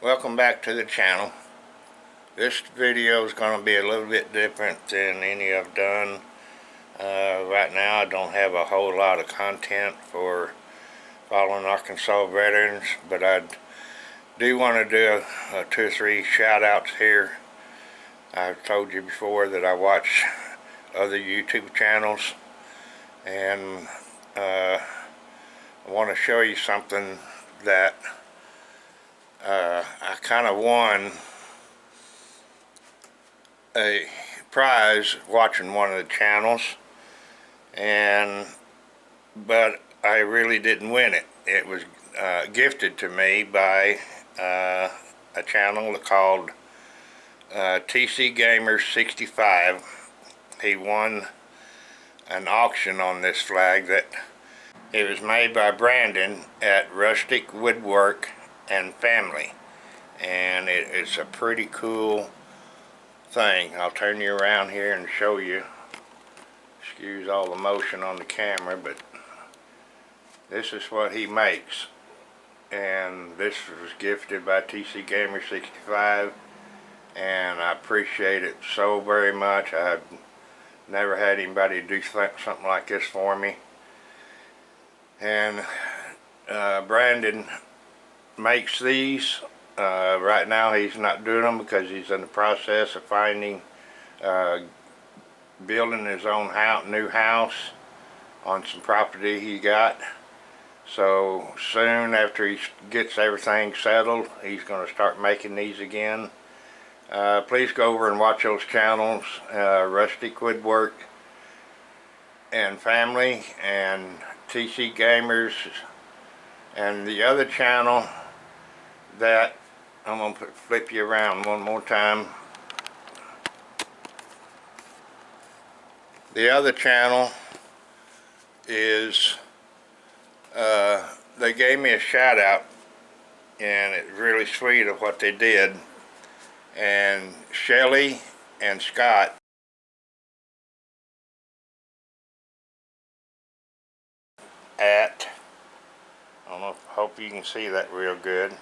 Welcome back to the channel. This video is going to be a little bit different than any I've done. Right now I don't have a whole lot of content for Fallen Arkansas veterans, but I do want to do 2 or 3 shout outs here. I've told you before that I watch other YouTube channels, and I want to show you something that I kind of won a prize watching one of the channels, but I really didn't win it. It was gifted to me by a channel called TC Gamer 65. He won an auction on this flag that it was made by Brandon at Rustic Woodwork and Family, and it's a pretty cool thing. I'll turn you around here and show you. Excuse all the motion on the camera, but this is what he makes, and this was gifted by TC Gamer 65, and I appreciate it so very much. I've never had anybody do something like this for me, and Brandon makes these. Right now he's not doing them because he's in the process of building his own new house on some property he got. So soon after he gets everything settled, he's going to start making these again. Please go over and watch those channels, Rustic Woodwork and Family and TC Gamers, and the other channel that I'm going to flip you around one more time. The other channel is, they gave me a shout out, and it's really sweet of what they did. And Shelly and Scott at, I don't know, hope you can see that real good.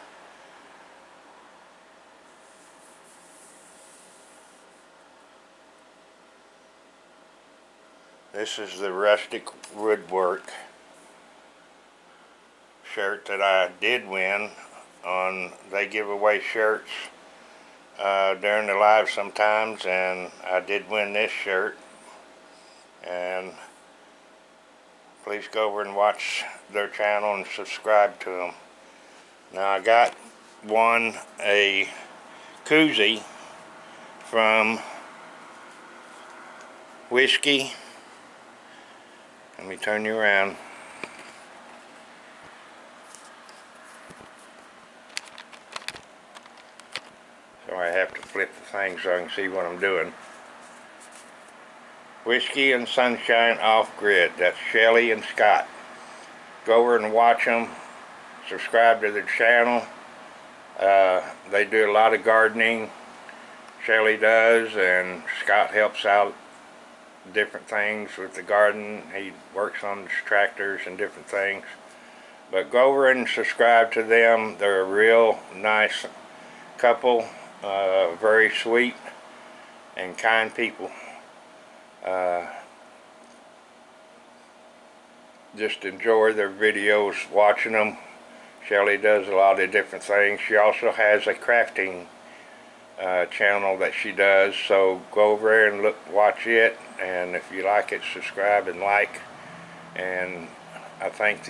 This is the Rustic Woodwork shirt that I did win on. They give away shirts during the live sometimes, and I did win this shirt. And please go over and watch their channel and subscribe to them. Now I won a koozie from Whiskey. Let me turn you around. So I have to flip the thing so I can see what I'm doing. Whiskey and Sunshine Off-Grid. That's Shelly and Scott. Go over and watch them. Subscribe to their channel. They do a lot of gardening. Shelly does, and Scott helps out different things with the garden. He works on tractors and different things. But go over and subscribe to them. They're a real nice couple, very sweet and kind people. Just enjoy their videos, watching them. Shelly does a lot of different things. She also has a crafting channel that she does, so go over there and watch it, and if you like it, subscribe and like. And I thank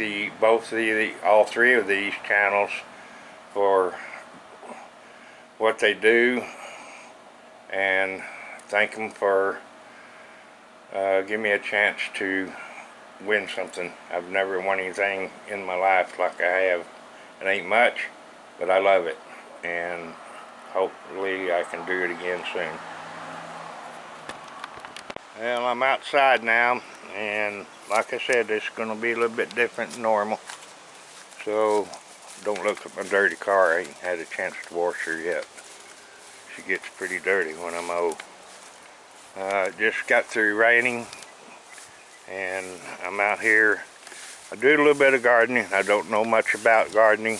all 3 of these channels for what they do, and thank them for giving me a chance to win something. I've never won anything in my life like I have. It ain't much, but I love it, and hopefully I can do it again soon. Well, I'm outside now, and like I said, it's going to be a little bit different than normal. So don't look at my dirty car. I ain't had a chance to wash her yet. She gets pretty dirty when I'm old. Just got through raining, and I'm out here. I do a little bit of gardening. I don't know much about gardening,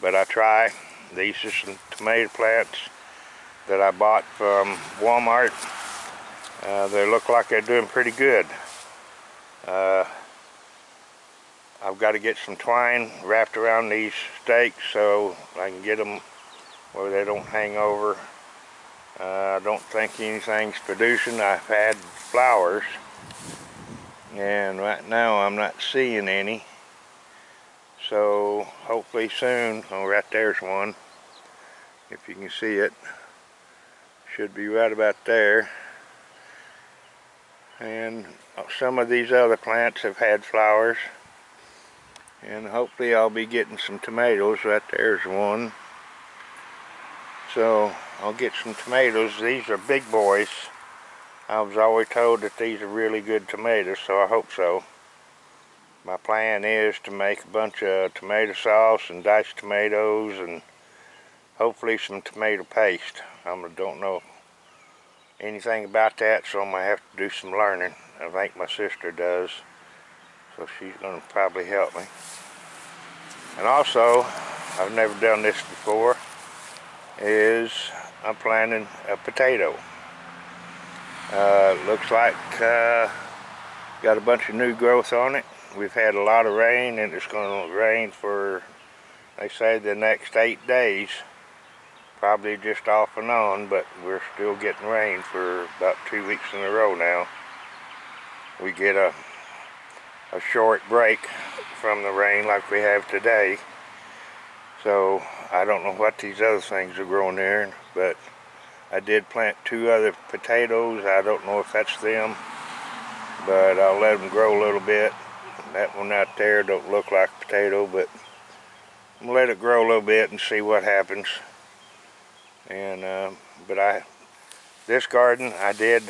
but I try. These are some tomato plants that I bought from Walmart. They look like they're doing pretty good. I've got to get some twine wrapped around these stakes so I can get them where they don't hang over. I don't think anything's producing. I've had flowers, and right now I'm not seeing any. So hopefully soon. Oh, right there's one. If you can see it, should be right about there. And some of these other plants have had flowers, and hopefully I'll be getting some tomatoes. Right there's one. So I'll get some tomatoes. These are big boys. I was always told that these are really good tomatoes, so I hope so. My plan is to make a bunch of tomato sauce and diced tomatoes and hopefully some tomato paste. I don't know anything about that, so I'm going to have to do some learning. I think my sister does, so she's going to probably help me. And also, I've never done this before, is I'm planting a potato. Looks like got a bunch of new growth on it. We've had a lot of rain, and it's going to rain for, they say, the next 8 days. Probably just off and on, but we're still getting rain for about 2 weeks in a row now. We get a short break from the rain like we have today. So I don't know what these other things are growing there, but I did plant 2 other potatoes. I don't know if that's them, but I'll let them grow a little bit. That one out there don't look like a potato, but I'm gonna let it grow a little bit and see what happens. And this garden I did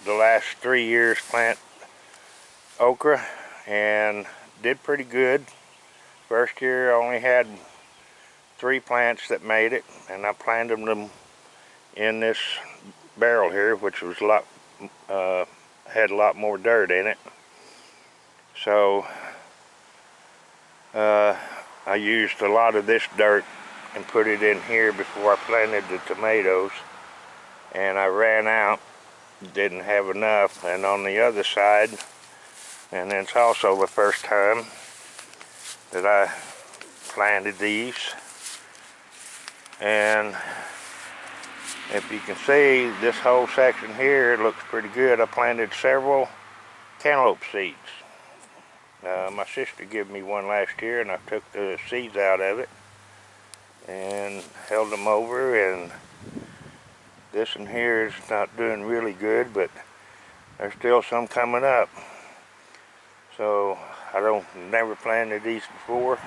the last 3 years plant okra and did pretty good. First year I only had 3 plants that made it, and I planted them in this barrel here, which was had a lot more dirt in it. So I used a lot of this dirt and put it in here before I planted the tomatoes, and I ran out, didn't have enough. And on the other side, and it's also the first time that I planted these, and if you can see, this whole section here looks pretty good. I planted several cantaloupe seeds. My sister gave me one last year, and I took the seeds out of it and held them over, and this one here is not doing really good, but there's still some coming up. So I never planted these before,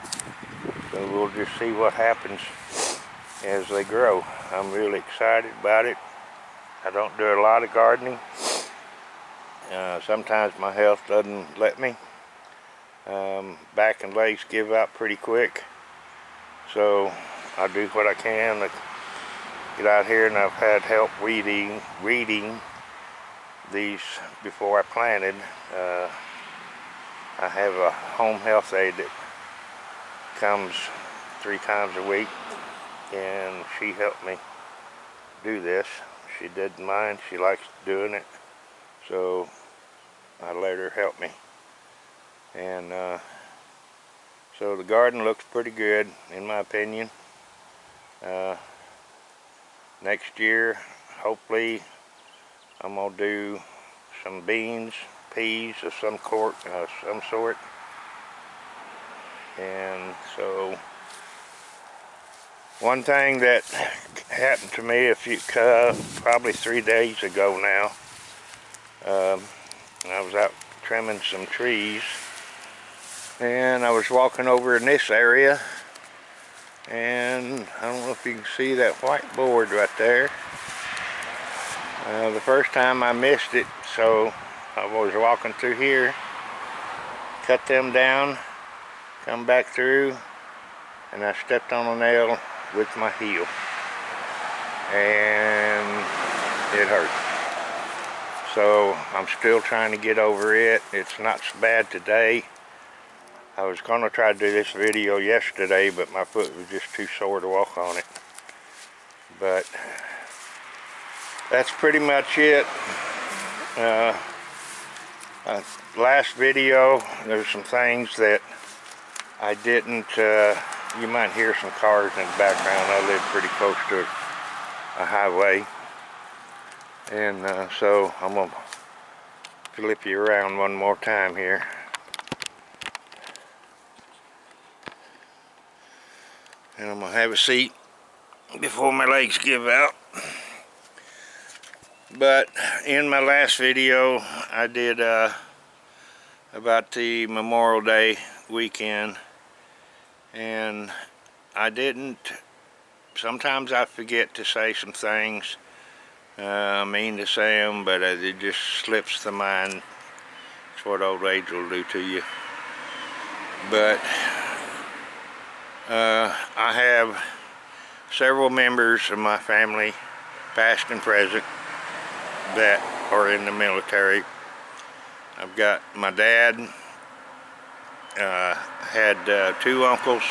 so we'll just see what happens as they grow. I'm really excited about it. I don't do a lot of gardening. Sometimes my health doesn't let me. Back and legs give out pretty quick, so I do what I can to get out here, and I've had help weeding these before I planted. I have a home health aide that comes 3 times a week, and she helped me do this. She didn't mind, she likes doing it, so I let her help me. And so the garden looks pretty good, in my opinion. Next year, hopefully, I'm gonna do some beans, peas of some sort. And so, one thing that happened to me probably 3 days ago now, I was out trimming some trees, and I was walking over in this area, and I don't know if you can see that white board right there. The first time I missed it, so I was walking through here, cut them down, come back through, and I stepped on a nail with my heel, and it hurt. So I'm still trying to get over it. It's not so bad today. I was going to try to do this video yesterday, but my foot was just too sore to walk on it. But that's pretty much it. Last video, there's some things that I didn't, you might hear some cars in the background. I live pretty close to a highway. And so I'm going to flip you around one more time here. And I'm going to have a seat before my legs give out. But in my last video, I did about the Memorial Day weekend, and I didn't, sometimes I forget to say some things. I mean to say them, but it just slips the mind. It's what old age will do to you. But I have several members of my family, past and present, that are in the military. I've got my dad, had 2 uncles,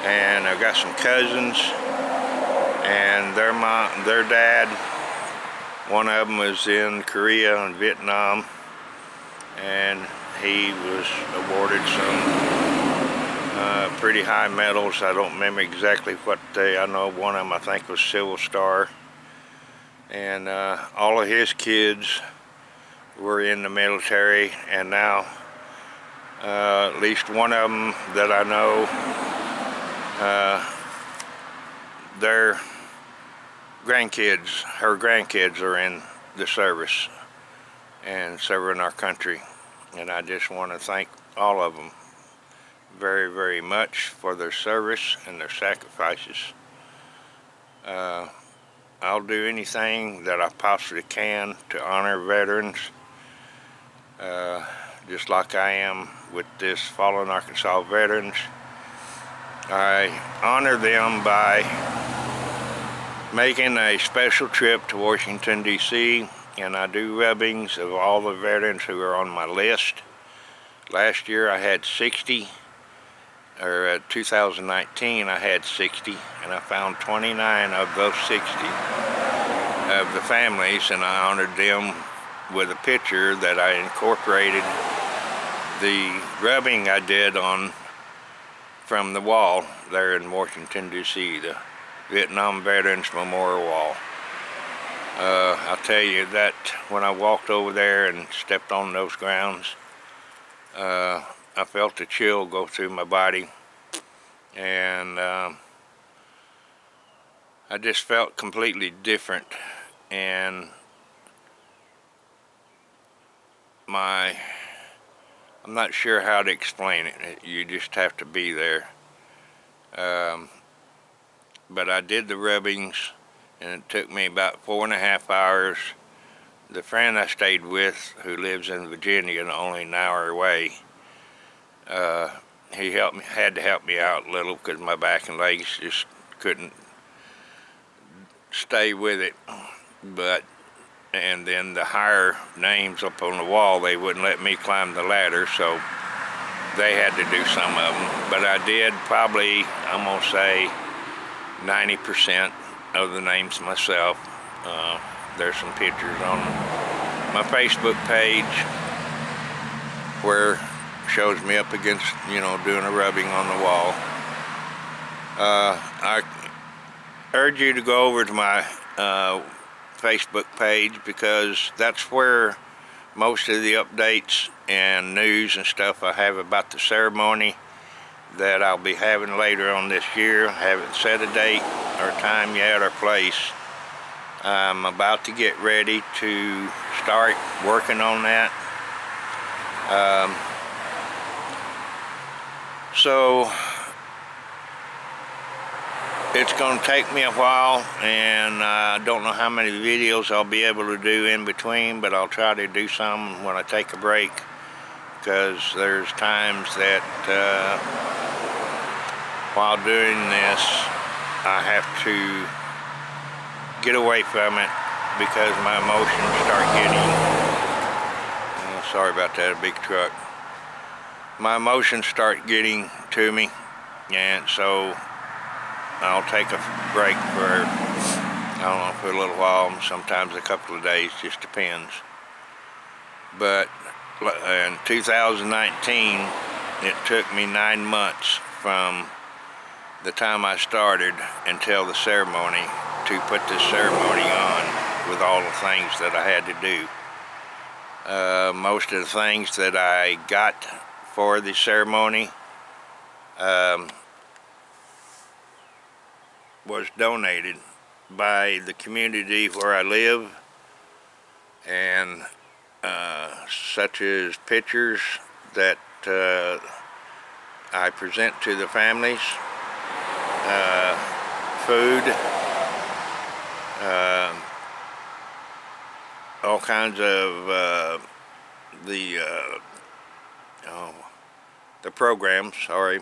and I've got some cousins, and their dad, one of them was in Korea and Vietnam, and he was awarded some pretty high medals. I don't remember exactly what I know one of them I think was Silver Star. And all of his kids were in the military, and now at least one of them that I know, their grandkids, her grandkids are in the service and serving our country. And I just want to thank all of them very, very much for their service and their sacrifices. I'll do anything that I possibly can to honor veterans, just like I am with this Fallen Arkansas Veterans. I honor them by making a special trip to Washington, D.C., and I do rubbings of all the veterans who are on my list. Last year I had 60, or 2019 I had 60, and I found 29 of those 60 of the families, and I honored them with a picture that I incorporated the rubbing I did on from the wall there in Washington, D.C., the Vietnam Veterans Memorial Wall. I'll tell you that when I walked over there and stepped on those grounds, I felt a chill go through my body, and I just felt completely different. And I'm not sure how to explain it. You just have to be there. But I did the rubbings, and it took me about 4.5 hours. The friend I stayed with, who lives in Virginia and only an hour away, he had to help me out a little because my back and legs just couldn't stay with it. And then the higher names up on the wall, they wouldn't let me climb the ladder, so they had to do some of them. But I did probably, I'm gonna say, 90% of the names myself. There's some pictures on my Facebook page where it shows me up against, doing a rubbing on the wall. I urge you to go over to my Facebook page, because that's where most of the updates and news and stuff I have about the ceremony that I'll be having later on this year. I haven't set a date or time yet or place. I'm about to get ready to start working on that. So it's going to take me a while, and I don't know how many videos I'll be able to do in between, but I'll try to do some when I take a break, because there's times that while doing this I have to get away from it because my emotions start getting, sorry about that, a big truck. My emotions start getting to me, and so I'll take a break for, I don't know, for a little while, sometimes a couple of days, just depends. But in 2019, it took me 9 months from the time I started until the ceremony to put this ceremony on with all the things that I had to do. Most of the things that I got for the ceremony was donated by the community where I live, and such as pictures that I present to the families, food, all kinds of the programs. Sorry,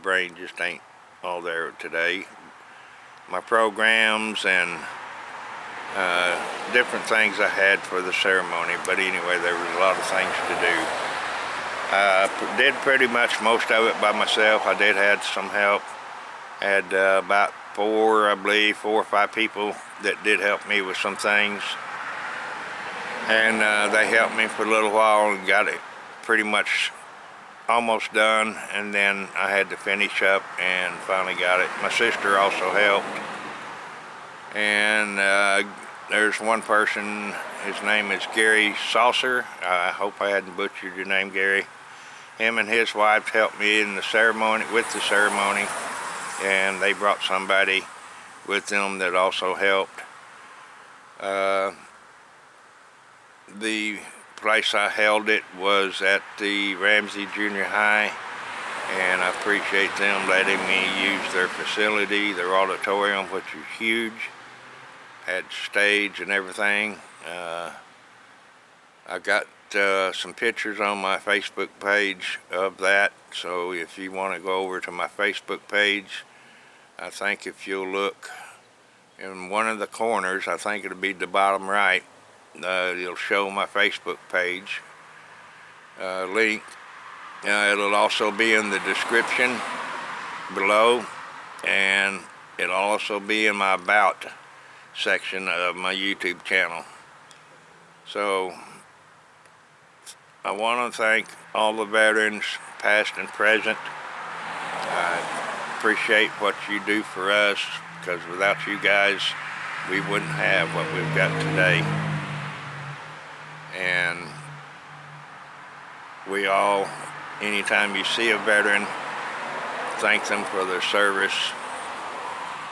brain just ain't all there today. My programs and different things I had for the ceremony, but anyway, there was a lot of things to do. I did pretty much most of it by myself. I did have some help. Had about 4 or 5 people that did help me with some things, and they helped me for a little while and got it pretty much almost done, and then I had to finish up and finally got it. My sister also helped, and there's one person, his name is Gary Saucer. I hope I hadn't butchered your name, Gary. Him and his wife helped me in the ceremony, and they brought somebody with them that also helped. The place I held it was at the Ramsey Junior High, and I appreciate them letting me use their facility, their auditorium, which is huge. Had stage and everything. I got some pictures on my Facebook page of that, so if you want to go over to my Facebook page, I think if you'll look in one of the corners, I think it'll be the bottom right, it'll show my Facebook page link. It'll also be in the description below, and it'll also be in my About section of my YouTube channel. So I want to thank all the veterans, past and present. I appreciate what you do for us, because without you guys, we wouldn't have what we've got today. And we all, anytime you see a veteran, thank them for their service,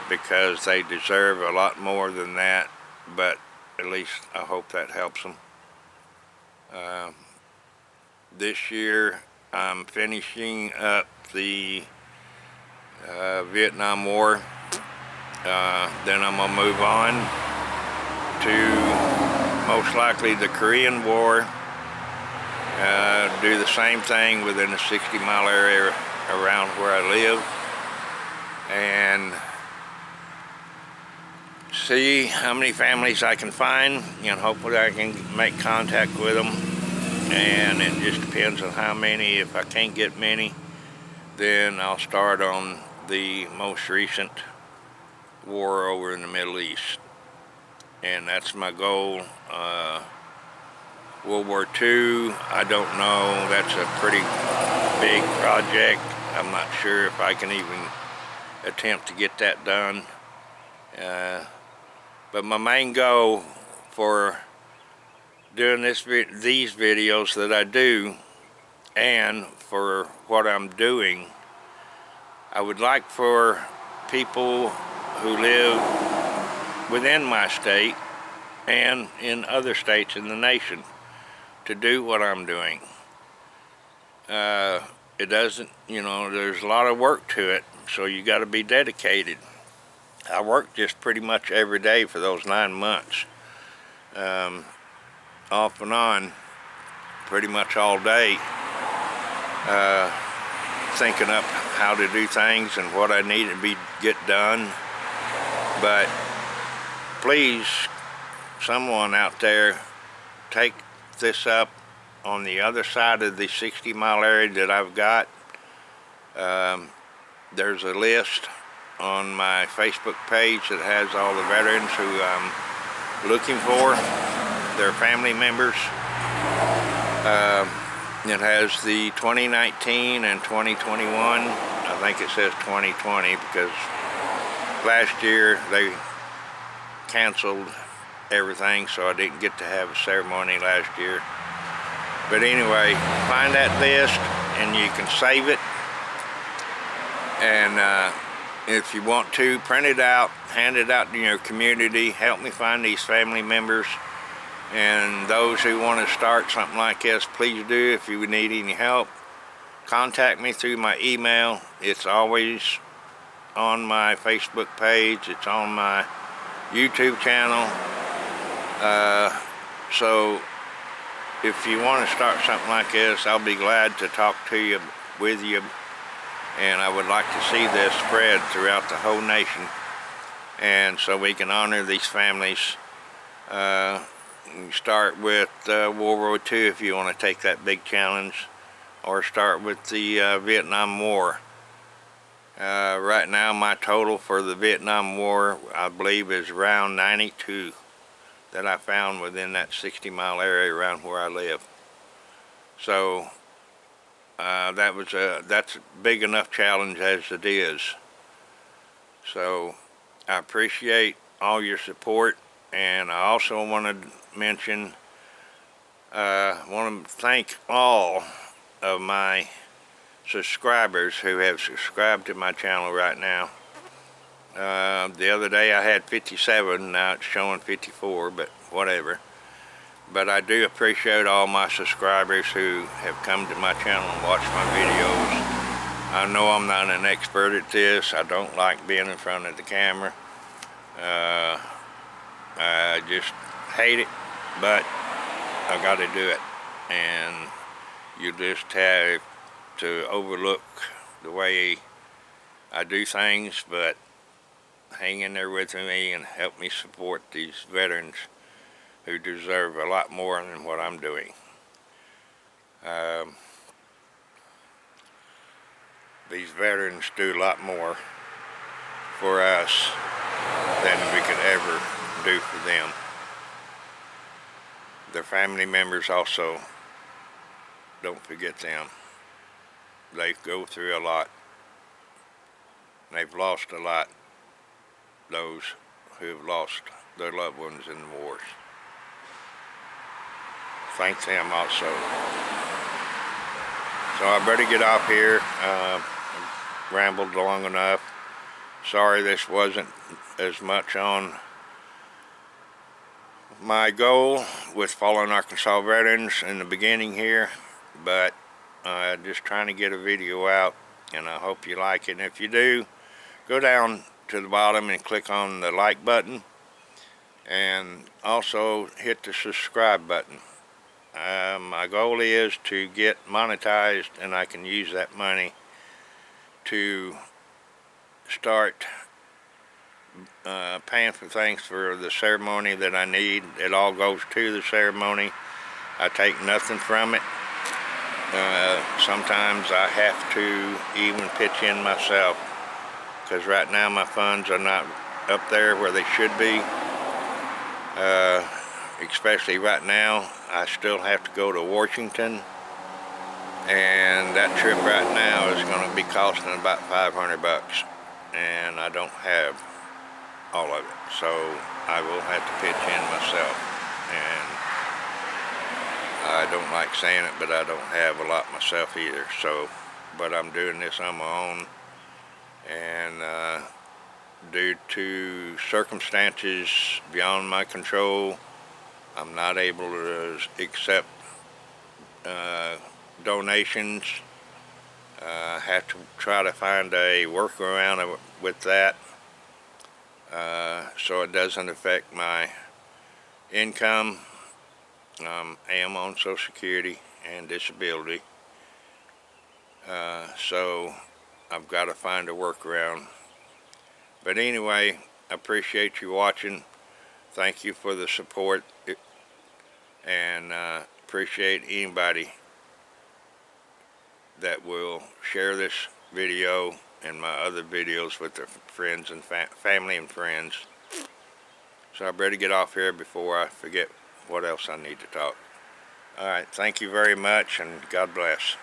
because they deserve a lot more than that, but at least I hope that helps them. This year I'm finishing up the Vietnam War. Then I'm gonna move on to most likely the Korean War. Do the same thing within a 60-mile area around where I live, and see how many families I can find, and hopefully I can make contact with them. And it just depends on how many. If I can't get many, then I'll start on the most recent war over in the Middle East, and that's my goal. World War II, I don't know. That's a pretty big project. I'm not sure if I can even attempt to get that done. But my main goal for doing these videos that I do, and for what I'm doing, I would like for people who live within my state and in other states in the nation to do what I'm doing. It doesn't, there's a lot of work to it, so you got to be dedicated. I worked just pretty much every day for those 9 months, off and on, pretty much all day, thinking up how to do things and what I need to get done. But please, someone out there, take this up on the other side of the 60-mile area that I've got. There's a list on my Facebook page that has all the veterans who I'm looking for, their family members. It has the 2019 and 2021. I think it says 2020 because last year they canceled everything, so I didn't get to have a ceremony last year. But anyway, find that list and you can save it. And if you want to, print it out, hand it out to your community, help me find these family members. And those who want to start something like this, please do. If you need any help, contact me through my email. It's always on my Facebook page. It's on my YouTube channel. So if you want to start something like this, I'll be glad to talk to you, with you. And I would like to see this spread throughout the whole nation. And so we can honor these families. You start with World War II if you want to take that big challenge, or start with the Vietnam War. Right now my total for the Vietnam War, I believe, is around 92 that I found within that 60-mile area around where I live. So that's a big enough challenge as it is. So I appreciate all your support. And I also want to mention, want to thank all of my subscribers who have subscribed to my channel right now. The other day I had 57, now it's showing 54, but whatever. But I do appreciate all my subscribers who have come to my channel and watched my videos. I know I'm not an expert at this. I don't like being in front of the camera. I just hate it, but I got to do it. And you just have to overlook the way I do things, but hang in there with me and help me support these veterans who deserve a lot more than what I'm doing. These veterans do a lot more for us than we could ever do for them. Their family members also, don't forget them. They go through a lot. They've lost a lot, those who have lost their loved ones in the wars. Thank them also. So I better get off here. Rambled long enough. Sorry this wasn't as much on my goal with Fallen Arkansas Veterans in the beginning here, but just trying to get a video out, and I hope you like it. And if you do, go down to the bottom and click on the like button, and also hit the subscribe button. My goal is to get monetized, and I can use that money to start paying for things for the ceremony that I need. It all goes to the ceremony. I take nothing from it. Sometimes I have to even pitch in myself, because right now my funds are not up there where they should be. Especially right now, I still have to go to Washington, and that trip right now is going to be costing about $500, and I don't have all of it, so I will have to pitch in myself. And I don't like saying it, but I don't have a lot myself either. So, but I'm doing this on my own, and due to circumstances beyond my control, I'm not able to accept donations. I have to try to find a workaround with that, so it doesn't affect my income. I am on Social Security and disability, so I've got to find a workaround. But anyway, I appreciate you watching. Thank you for the support, and appreciate anybody that will share this video in my other videos with the friends and family and friends. So I better get off here before I forget what else I need to talk. Alright, thank you very much, and God bless.